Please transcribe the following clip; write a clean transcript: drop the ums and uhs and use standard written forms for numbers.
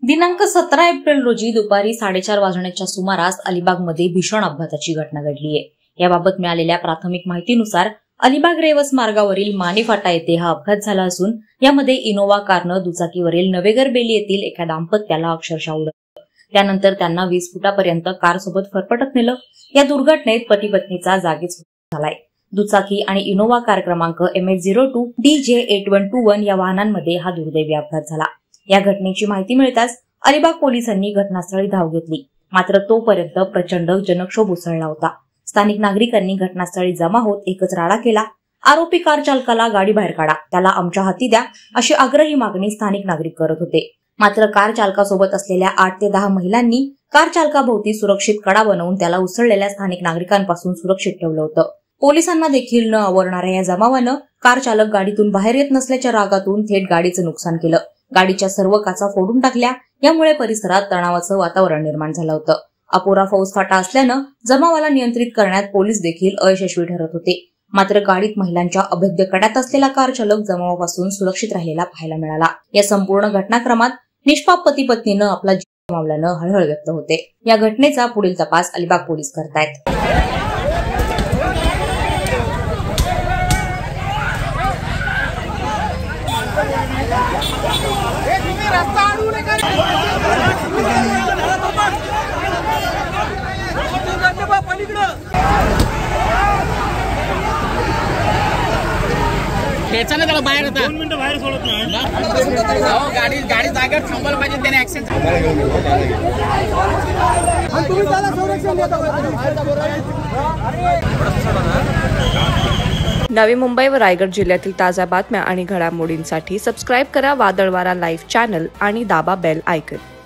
दिनांक 17 एप्रिल रोजी दुपारी 4:30 वाजण्याच्या सुमारास अलिबागमध्ये भीषण अपघाताची घटना घडली आहे। याबाबत मिळालेल्या प्राथमिक माहितीनुसार अलिबाग रेवस मार्गावरील माने फाटा येथे हा अपघात झाला असून यामध्ये इनोवा कारनं दुचाकीवरील नवेगर बेली येथील एका दाम्पत्याला अक्षरशः उडवलं। त्यानंतर त्यांना 20 फुटापर्यंत कारसोबत फरफटत नेलं। या दुर्घटनेत पती पत्नीचा जागीच मृत्यू झालाय। दुचाकी आणि इनोवा कार क्रमांक MH02 DJ8121 या वाहनांमध्ये हा दुर्दैवी अपघात झाला। या घटनेची माहिती मिळताच अलिबाग पोलिसांनी घटनास्थळी धाव घेतली, मात्र तोपर्यंत प्रचंड जनक्षोभ उसळला होता। स्थानिक नागरिकांनी घटनास्थळी जमा होत एकच राडा केला। आरोपी कार चालकाला गाडी बाहेर काढा, त्याला आमच्या हाती द्या अशी आग्रही मागणी स्थानिक नागरिक करत होते। मात्र कार चालकासोबत असलेल्या 8 ते 10 महिलांनी कार चालकाभोवती सुरक्षित कडा बनवून त्याला उसळलेल्या स्थानिक नागरिकांपासून सुरक्षित ठेवलं होतं। पोलिसांना देखील न आवरणाऱ्या या जमावानं कार चालक गाडीतून बाहेर येत नसल्याच्या रागातून थेट गाडीचं नुकसान केलं। गाडीच्या सर्व काचा फोडून टाकल्या। यामुळे परिसरात तणावाचं वातावरण निर्माण झालं होतं। अपुरा फौजफाटा असल्यानं जमावाला नियंत्रित करण्यात पोलीस देखील अयशस्वी ठरत होते। मात्र गाडीत महिलांच्या अभेद्य कड्यात असलेला कार चालक जमावापासून सुरक्षित राहिलेला पाहायला मिळाला। या संपूर्ण घटनाक्रमात निष्पाप पती पत्नीनं आपला जीव गमावल्यानं हळहळ व्यक्त होते। या घटनेचा पुढील तपास अलिबाग पोलीस करतायत। त्याला बाहेर होता 2 मिनिटं बाहेर सोडत नाही। गाडी जागेवर थांबवलं पाहिजे, त्याने ऍक्सिडेंट नवी मुंबई व रायगड जिल्ह्यातील ताज्या बातम्या आणि घडामोडींसाठी सबस्क्राईब करा वादळवारा लाईव्ह चॅनल आणि दाबा बेल आयकॉन।